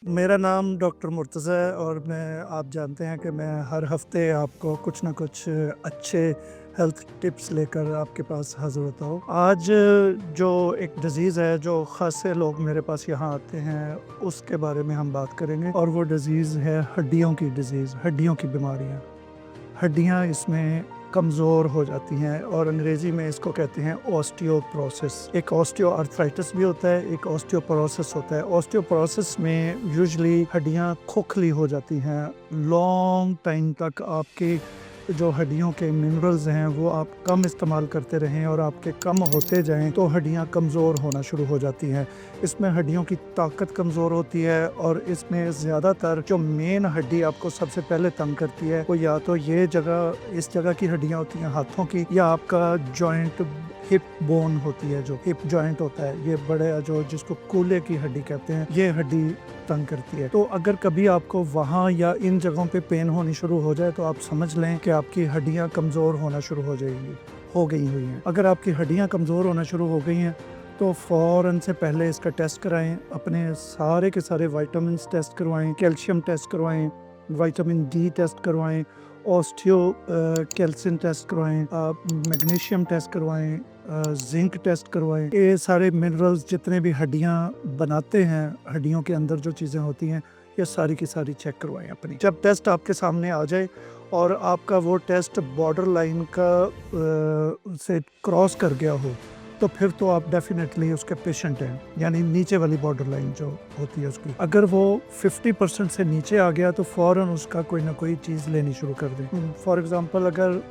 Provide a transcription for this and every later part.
मेरा नाम डॉक्टर मुर्तज़ा है और आप जानते हैं कि मैं हर हफ़्ते आपको कुछ ना कुछ अच्छे हेल्थ टिप्स लेकर आपके पास हाज़िर होता हूँ। आज जो एक डिज़ीज़ है, जो ख़ासे लोग मेरे पास यहाँ आते हैं, उसके बारे में हम बात करेंगे और वो डिज़ीज़ है हड्डियों की डिज़ीज़, हड्डियों की बीमारियाँ। हड्डियाँ इसमें कमज़ोर हो जाती हैं और अंग्रेज़ी में इसको कहते हैं ऑस्टियोपोरोसिस। एक ऑस्टियोआर्थराइटिस भी होता है, एक ऑस्टियोपोरोसिस होता है। ऑस्टियोपोरोसिस में यूजुअली हड्डियाँ खोखली हो जाती हैं। लॉन्ग टाइम तक आपकी जो हड्डियों के मिनरल्स हैं वो आप कम इस्तेमाल करते रहें और आपके कम होते जाएँ तो हड्डियाँ कमज़ोर होना शुरू हो जाती हैं। इसमें हड्डियों की ताकत कमज़ोर होती है और इसमें ज़्यादातर जो मेन हड्डी आपको सबसे पहले तंग करती है वो या तो इस जगह की हड्डियाँ होती हैं हाथों की, या आपका जॉइंट हिप बोन होती है, जो हिप जॉइंट होता है, ये बड़े जो जिसको कूल्हे की हड्डी कहते हैं, ये हड्डी तंग करती है। तो अगर कभी आपको वहाँ या इन जगहों पे पेन होनी शुरू हो जाए तो आप समझ लें कि आपकी हड्डियाँ कमज़ोर होना शुरू हो गई हुई हैं। अगर आपकी हड्डियाँ कमज़ोर होना शुरू हो गई हैं तो फ़ौरन से पहले इसका टेस्ट कराएं, अपने सारे के सारे विटामिन्स टेस्ट करवाएं, कैल्शियम टेस्ट करवाएं, विटामिन डी टेस्ट करवाएं, कैल्शियम टेस्ट करवाएं, मैग्नीशियम टेस्ट करवाएं, जिंक टेस्ट करवाएं। ये सारे मिनरल्स जितने भी हड्डियाँ बनाते हैं, हड्डियों के अंदर जो चीज़ें होती हैं, ये सारी की सारी चेक करवाएं अपनी। जब टेस्ट आपके सामने आ जाए और आपका वो टेस्ट बॉर्डर लाइन से क्रॉस कर गया हो तो फिर तो आप डेफिनेटली उसके पेशेंट हैं, यानी नीचे वाली बॉर्डर लाइन जो होती है उसकी। अगर वो 50% से नीचे आ गया तो फ़ौरन उसका कोई ना कोई चीज़ लेनी शुरू कर दें। फॉर एग्ज़ाम्पल, अगर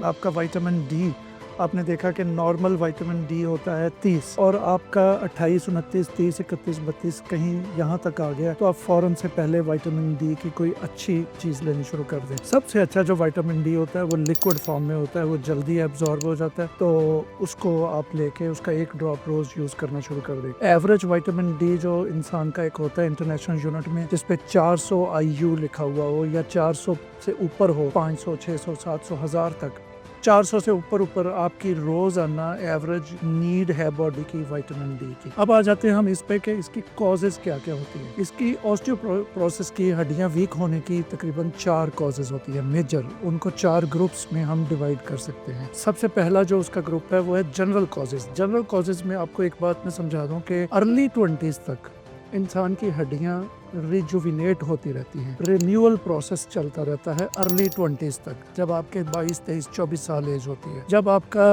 आपका विटामिन डी, आपने देखा कि नॉर्मल विटामिन डी होता है 30 और आपका 28, 29, 30, 31, 32 कहीं यहाँ तक आ गया तो आप फ़ौरन से पहले विटामिन डी की कोई अच्छी चीज़ लेनी शुरू कर दें। सबसे अच्छा जो विटामिन डी होता है वो लिक्विड फॉर्म में होता है, वो जल्दी एब्जॉर्ब हो जाता है, तो उसको आप लेके उसका 1 ड्रॉप रोज़ यूज़ करना शुरू कर दें। एवरेज विटामिन डी जो इंसान का एक होता है इंटरनेशनल यूनिट में, जिस पे 400 IU लिखा हुआ हो या 400 से ऊपर हो, 500, 600, 700, 1000 तक, 400 से ऊपर आपकी रोजाना एवरेज नीड है बॉडी की विटामिन डी की। अब आ जाते हैं हम इस पे कि इसकी कॉजेज क्या क्या होती है। इसकी ऑस्टियोपोरोसिस की हड्डियां वीक होने की तकरीबन 4 कॉजेज होती है मेजर। उनको 4 ग्रुप्स में हम डिवाइड कर सकते हैं। सबसे पहला जो उसका ग्रुप है वो है जनरल कॉजेज। जनरल कॉजेज में आपको एक बात मैं समझा दूं कि अर्ली 20s तक इंसान की हड्डियां रिजुविनेट होती रहती हैं, रिन्यूअल प्रोसेस चलता रहता है अर्ली 20s तक, जब आपके 22, 23, 24 साल एज होती है। जब आपका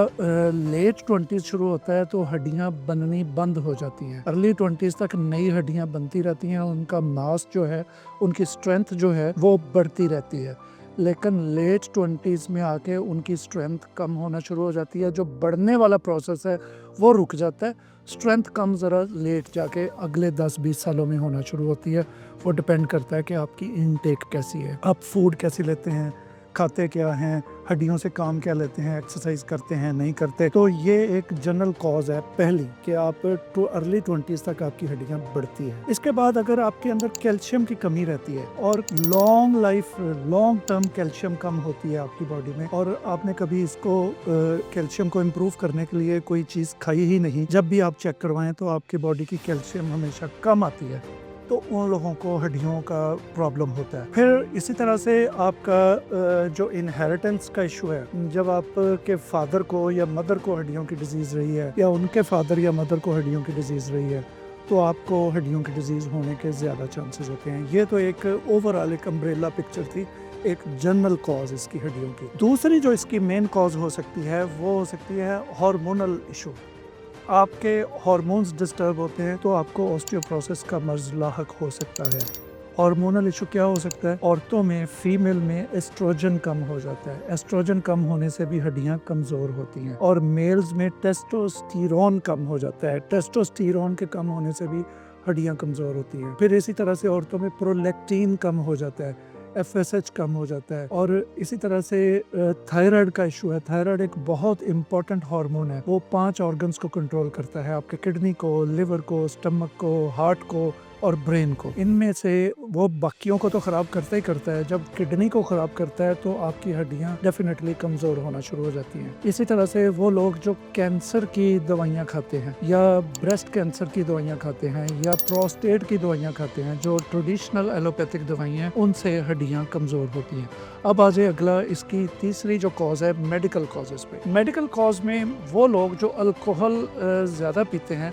लेट 20s शुरू होता है तो हड्डियां बननी बंद हो जाती हैं। अर्ली 20s तक नई हड्डियां बनती रहती हैं, उनका मास जो है, उनकी स्ट्रेंथ जो है वो बढ़ती रहती है। लेकिन लेट 20s में आके उनकी स्ट्रेंथ कम होना शुरू हो जाती है, जो बढ़ने वाला प्रोसेस है वो रुक जाता है। स्ट्रेंथ कम ज़रा लेट जाके अगले 10-20 सालों में होना शुरू होती है। वो डिपेंड करता है कि आपकी इनटेक कैसी है, आप फूड कैसी लेते हैं, खाते क्या हैं, हड्डियों से काम क्या लेते हैं, एक्सरसाइज करते हैं नहीं करते। तो ये एक जनरल कॉज है पहली, कि आप अर्ली 20s तक आपकी हड्डियां बढ़ती है। इसके बाद अगर आपके अंदर कैल्शियम की कमी रहती है और लॉन्ग टर्म कैल्शियम कम होती है आपकी बॉडी में, और आपने कभी इसको कैल्शियम को इम्प्रूव करने के लिए कोई चीज़ खाई ही नहीं, जब भी आप चेक करवाएं तो आपकी बॉडी की कैल्शियम हमेशा कम आती है, तो उन लोगों को हड्डियों का प्रॉब्लम होता है। फिर इसी तरह से आपका जो इनहेरिटेंस का इशू है, जब आपके फादर को या मदर को हड्डियों की डिजीज़ रही है या उनके फादर या मदर को हड्डियों की डिजीज़ रही है, तो आपको हड्डियों की डिजीज़ होने के ज़्यादा चांसेस होते हैं। ये तो एक ओवरऑल एक अम्ब्रेला पिक्चर थी, एक जनरल कॉज इसकी हड्डियों की। दूसरी जो इसकी मेन कॉज हो सकती है वो हो सकती है हार्मोनल इशू। आपके हार्मोन्स डिस्टर्ब होते हैं तो आपको ऑस्टियोपोरोसिस का मर्ज लाहक हो सकता है। हार्मोनल इशू क्या हो सकता है? औरतों में, फीमेल में एस्ट्रोजन कम हो जाता है। एस्ट्रोजन कम होने से भी हड्डियां कमज़ोर होती हैं। और मेल्स में टेस्टोस्टेरोन कम हो जाता है। टेस्टोस्टेरोन के कम होने से भी हड्डियां कमज़ोर होती हैं। फिर इसी तरह से औरतों में प्रोलैक्टिन कम हो जाता है, FSH कम हो जाता है। और इसी तरह से थायराइड का इशू है। थायराइड एक बहुत इंपॉर्टेंट हार्मोन है, वो 5 ऑर्गन्स को कंट्रोल करता है, आपके किडनी को, लिवर को, स्टमक को, हार्ट को, और ब्रेन को। इनमें से वो बाकियों को तो ख़राब करता ही करता है, जब किडनी को ख़राब करता है तो आपकी हड्डियाँ डेफिनेटली कमज़ोर होना शुरू हो जाती हैं। इसी तरह से वो लोग जो कैंसर की दवाइयाँ खाते हैं या ब्रेस्ट कैंसर की दवाइयाँ खाते हैं या प्रोस्टेट की दवाइयाँ खाते हैं, जो ट्रेडिशनल एलोपैथिक दवाइयाँ हैं, उनसे हड्डियाँ कमज़ोर होती हैं। अब आ जाए अगला, इसकी तीसरी जो कॉज है मेडिकल कॉजेज़ पे। मेडिकल कॉज में वो लोग जो अल्कोहल ज़्यादा पीते हैं,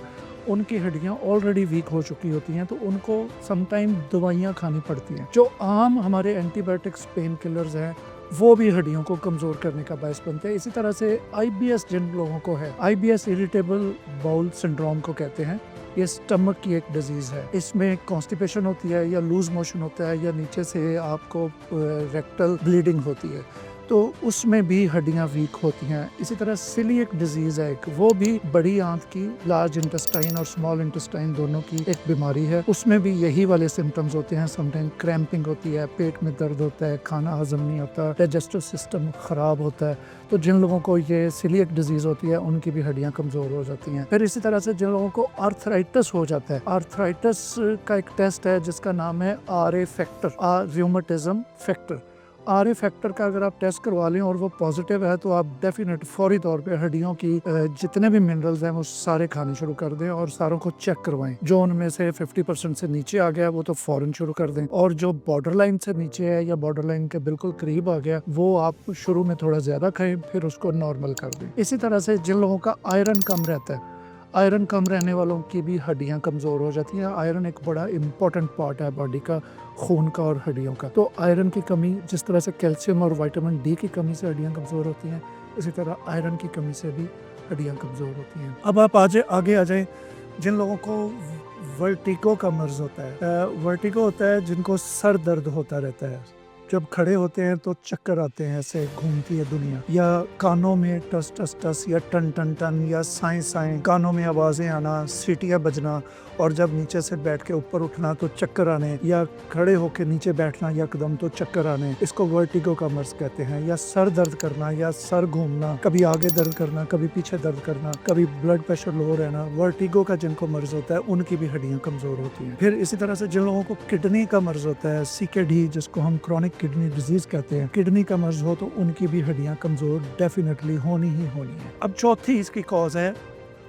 उनकी हड्डियाँ ऑलरेडी वीक हो चुकी होती हैं, तो उनको समटाइम दवाइयाँ खानी पड़ती हैं। जो आम हमारे एंटीबायोटिक्स पेन किलर्स हैं, वो भी हड्डियों को कमज़ोर करने का बायस बनते हैं। इसी तरह से IBS जिन लोगों को है, IBS इरिटेबल बाउल सिंड्रोम को कहते हैं, ये स्टमक की एक डिजीज़ है। इसमें कॉन्स्टिपेशन होती है या लूज मोशन होता है या नीचे से आपको रेक्टल ब्लीडिंग होती है, तो उसमें भी हड्डियाँ वीक होती हैं। इसी तरह सिलिएक डिजीज़ है एक, वो भी बड़ी आंत की, लार्ज इंटेस्टाइन और स्मॉल इंटेस्टाइन दोनों की एक बीमारी है। उसमें भी यही वाले सिम्टम्स होते हैं। समटाइम क्रैम्पिंग होती है, पेट में दर्द होता है, खाना हजम नहीं होता, डाइजेस्टिव सिस्टम ख़राब होता है। तो जिन लोगों को ये सिलिएक डिजीज़ होती है, उनकी भी हड्डियाँ कमज़ोर हो जाती हैं। फिर इसी तरह से जिन लोगों को आर्थराइटिस हो जाता है, आर्थराइटिस का एक टेस्ट है जिसका नाम है RA factor, rheumatism factor. RA factor का अगर आप टेस्ट करवा लें और वो पॉजिटिव है, तो आप डेफिनेट फौरी तौर पे हड्डियों की जितने भी मिनरल्स हैं वो सारे खाने शुरू कर दें और सारों को चेक करवाएं। जो उनमें से 50% से नीचे आ गया वो तो फौरन शुरू कर दें, और जो बॉर्डर लाइन से नीचे है या बॉर्डर लाइन के बिल्कुल करीब आ गया, वो आप शुरू में थोड़ा ज़्यादा खाएं, फिर उसको नॉर्मल कर दें। इसी तरह से जिन लोगों का आयरन कम रहता है, आयरन कम रहने वालों की भी हड्डियां कमज़ोर हो जाती हैं। आयरन एक बड़ा इम्पॉर्टेंट पार्ट है बॉडी का, खून का और हड्डियों का। तो आयरन की कमी, जिस तरह से कैल्शियम और विटामिन D की कमी से हड्डियां कमज़ोर होती हैं, इसी तरह आयरन की कमी से भी हड्डियां कमज़ोर होती हैं। अब आप आगे आ जाए, जिन लोगों को वर्टिगो का मर्ज होता है, वर्टिगो होता है जिनको सर दर्द होता रहता है, जब खड़े होते हैं तो चक्कर आते हैं, ऐसे घूमती है दुनिया, या कानों में टस टस टस या टन टन टन या साएं साएं, कानों में आवाज़ें आना, सीटियाँ बजना, और जब नीचे से बैठ के ऊपर उठना तो चक्कर आने, या खड़े होके नीचे बैठना यकदम तो चक्कर आने, इसको वर्टिगो का मर्ज कहते हैं। या सर दर्द करना या सर घूमना, कभी आगे दर्द करना, कभी पीछे दर्द करना, कभी ब्लड प्रेशर लो रहना, वर्टिगो का जिनको मर्ज होता है उनकी भी हड्डियाँ कमज़ोर होती हैं। फिर इसी तरह से जिन लोगों को किडनी का मर्ज होता है, CKD जिसको हम क्रॉनिक किडनी डिजीज कहते हैं, किडनी का मर्ज हो तो उनकी भी हड्डियाँ कमज़ोर डेफिनेटली होनी ही होनी है। अब चौथी इसकी कॉज है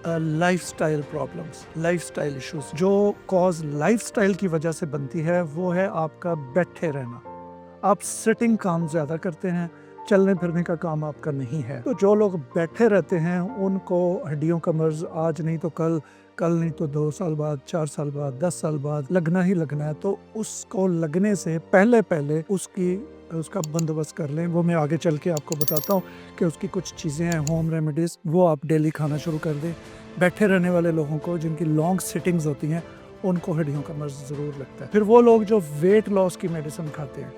लाइफस्टाइल प्रॉब्लम्स, लाइफस्टाइल इश्यूज। जो कॉज लाइफस्टाइल की वजह से बनती है वो है आपका बैठे रहना। आप सिटिंग काम ज़्यादा करते हैं, चलने फिरने का काम आपका नहीं है। तो जो लोग बैठे रहते हैं उनको हड्डियों का मर्ज आज नहीं तो कल, कल नहीं तो 2 साल बाद, 4 साल बाद, 10 साल बाद लगना ही लगना है। तो उसको लगने से पहले उसका बंदोबस्त कर लें। वो मैं आगे चल के आपको बताता हूँ कि उसकी कुछ चीज़ें हैं, होम रेमेडीज़, वो आप डेली खाना शुरू कर दें। बैठे रहने वाले लोगों को, जिनकी लॉन्ग सिटिंग्स होती हैं, उनको हड्डियों का मर्ज ज़रूर लगता है। फिर वो लोग जो वेट लॉस की मेडिसिन खाते हैं,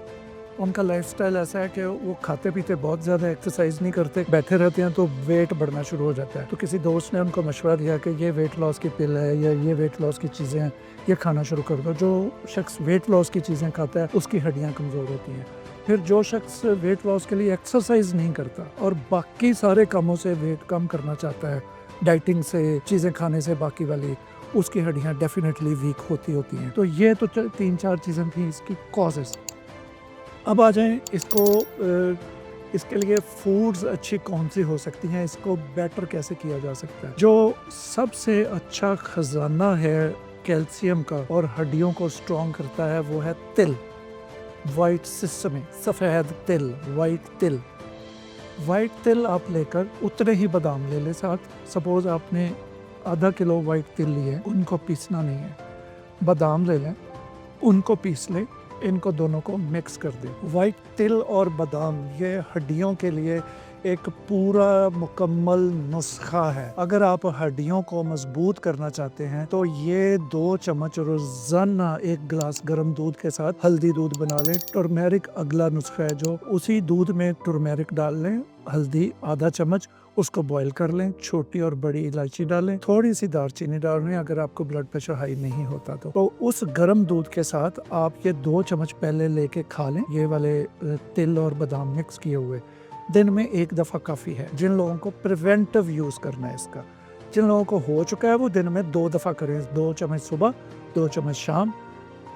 उनका लाइफस्टाइल ऐसा है कि वो खाते पीते बहुत ज़्यादा, एक्सरसाइज नहीं करते, बैठे रहते हैं, तो वेट बढ़ना शुरू हो जाता है। तो किसी दोस्त ने उनको मशवरा दिया कि ये वेट लॉस की पिल है या ये वेट लॉस की चीज़ें हैं, ये खाना शुरू कर दो। जो शख्स वेट लॉस की चीज़ें खाता है उसकी हड्डियाँ कमज़ोर होती हैं। फिर जो शख्स वेट लॉस के लिए एक्सरसाइज नहीं करता और बाकी सारे कामों से वेट कम करना चाहता है, डाइटिंग से, चीज़ें खाने से, बाकी वाली, उसकी हड्डियाँ डेफिनेटली वीक होती हैं। तो ये तो 3-4 चीज़ें थी इसकी कॉजेज़। अब आ जाएं इसके लिए फूड्स अच्छी कौन सी हो सकती हैं, इसको बेटर कैसे किया जा सकता है। जो सबसे अच्छा खजाना है कैल्शियम का और हड्डियों को स्ट्रॉन्ग करता है वो है तिल, वाइट सिसमी, सफ़ेद तिल, वाइट तिल। वाइट तिल आप लेकर उतने ही बादाम ले लें साथ। सपोज आपने आधा किलो वाइट तिल लिए, उनको पीसना नहीं है, बादाम ले लें, उनको पीस लें, इनको दोनों को मिक्स कर दें। वाइट तिल और बादाम ये हड्डियों के लिए एक पूरा मुकम्मल नुस्खा है। अगर आप हड्डियों को मजबूत करना चाहते हैं तो ये 2 चम्मच रोजाना 1 गिलास गर्म दूध के साथ हल्दी दूध बना लें। टर्मेरिक अगला नुस्खा है, जो उसी दूध में टर्मेरिक डाल लें, हल्दी आधा चम्मच, उसको बॉईल कर लें, छोटी और बड़ी इलायची डालें, थोड़ी सी दालचीनी डाल लें अगर आपको ब्लड प्रेशर हाई नहीं होता तो उस गर्म दूध के साथ आप ये 2 चम्मच पहले लेके खा लें, ये वाले तिल और बादाम मिक्स किए हुए। दिन में 1 दफ़ा काफ़ी है। जिन लोगों को प्रिवेंटिव यूज़ करना है इसका, जिन लोगों को हो चुका है वो दिन में 2 दफ़ा करें, 2 चम्मच सुबह, 2 चम्मच शाम,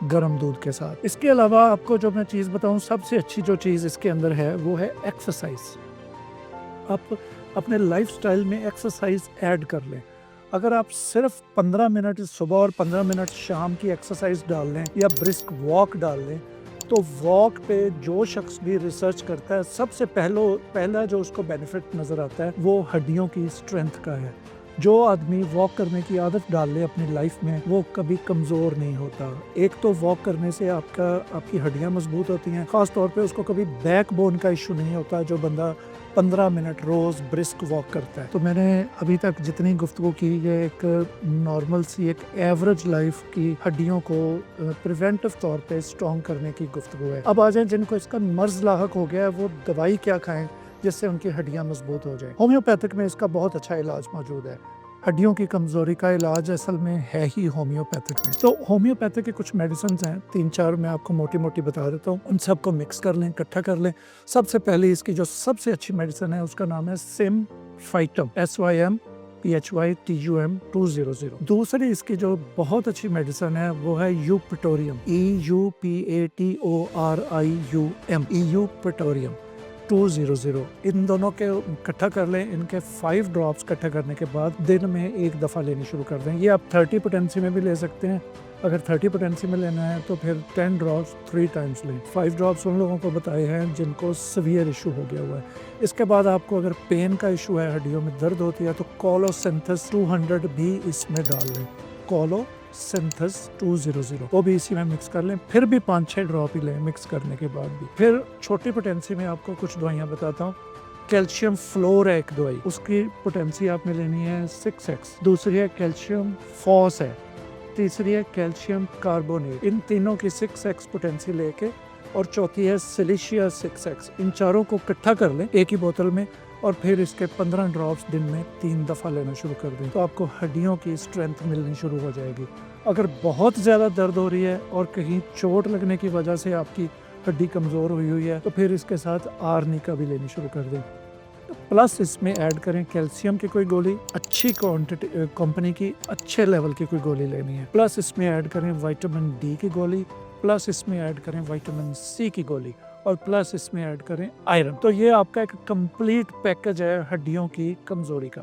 गर्म दूध के साथ। इसके अलावा आपको जो मैं चीज़ बताऊँ, सबसे अच्छी जो चीज़ इसके अंदर है वो है एक्सरसाइज। आप अपने लाइफस्टाइल में एक्सरसाइज ऐड कर लें। अगर आप सिर्फ 15 मिनट सुबह और 15 मिनट शाम की एक्सरसाइज डाल लें या ब्रिस्क वॉक डाल लें, तो वॉक पे जो शख्स भी रिसर्च करता है, सबसे पहला जो उसको बेनिफिट नज़र आता है वो हड्डियों की स्ट्रेंथ का है। जो आदमी वॉक करने की आदत डाल ले अपनी लाइफ में, वो कभी कमज़ोर नहीं होता। एक तो वॉक करने से आपकी हड्डियां मजबूत होती हैं, ख़ास तौर पे उसको कभी बैक बोन का इशू नहीं होता जो बंदा 15 मिनट रोज़ ब्रिस्क वॉक करता है। तो मैंने अभी तक जितनी गुफ्तगू की, ये एक नॉर्मल सी, एक एवरेज लाइफ की हड्डियों को प्रिवेंटिव तौर पे स्ट्रॉन्ग करने की गुफ्तगू है। अब आ जाए जिनको इसका मर्ज लाहक हो गया है, वो दवाई क्या खाएं जिससे उनकी हड्डियां मजबूत हो जाएं। होम्योपैथिक में इसका बहुत अच्छा इलाज मौजूद है। हड्डियों की कमज़ोरी का इलाज असल में है ही होम्योपैथिक में। तो होम्योपैथिक की कुछ मेडिसिन हैं, 3-4 मैं आपको मोटी मोटी बता देता हूँ। उन सबको मिक्स कर लें, इकट्ठा कर लें। सबसे पहले इसकी जो सबसे अच्छी मेडिसिन है उसका नाम है सिम्फाइटम, SYMPHYTUM 200। दूसरी इसकी जो बहुत अच्छी मेडिसिन है वो है यूपेटोरियम, EUPATORIUM, यूपेटोरियम 200। इन दोनों के इकट्ठा कर लें। इनके 5 ड्रॉप्स इकट्ठा करने के बाद दिन में एक दफ़ा लेनी शुरू कर दें। ये आप 30 पोटेंसी में भी ले सकते हैं। अगर 30 पोटेंसी में लेना है तो फिर 10 ड्रॉप्स 3 टाइम्स लें। 5 ड्रॉप्स उन लोगों को बताए हैं जिनको सीवियर इशू हो गया हुआ है। इसके बाद आपको अगर पेन का इशू है, हड्डियों में दर्द होती है, तो कोलोसिंथेस 200 भी इसमें डाल लें। कोलोसिंथेस 200 वो भी इसी में मिक्स कर लें। फिर भी 5-6 ड्रॉप ही लें मिक्स करने के बाद भी। फिर छोटी पोटेंसी में आपको कुछ दवाइयाँ बताता हूँ। कैल्शियम फ्लोर है एक दवाई, उसकी पोटेंसी आपने लेनी है 6x। दूसरी है कैल्शियम फॉस है। तीसरी है कैल्शियम कार्बोनेट। इन तीनों की 6x पोटेंसी लेके, और चौथी है सिलिशिया 6x। इन चारों को इकट्ठा कर लें एक ही बोतल में, और फिर इसके 15 ड्रॉप्स दिन में 3 दफ़ा लेना शुरू कर दें, तो आपको हड्डियों की स्ट्रेंथ मिलनी शुरू हो जाएगी। अगर बहुत ज़्यादा दर्द हो रही है और कहीं चोट लगने की वजह से आपकी हड्डी कमज़ोर हुई है, तो फिर इसके साथ आर्निका भी लेनी शुरू कर दें। प्लस इसमें ऐड करें कैल्शियम की कोई गोली, अच्छी क्वांटिटी कंपनी की, अच्छे लेवल की कोई गोली लेनी है। प्लस इसमें ऐड करें विटामिन डी की गोली, प्लस इसमें ऐड करें विटामिन सी की गोली, और प्लस इसमें ऐड करें आयरन। तो ये आपका एक कंप्लीट पैकेज है हड्डियों की कमजोरी का।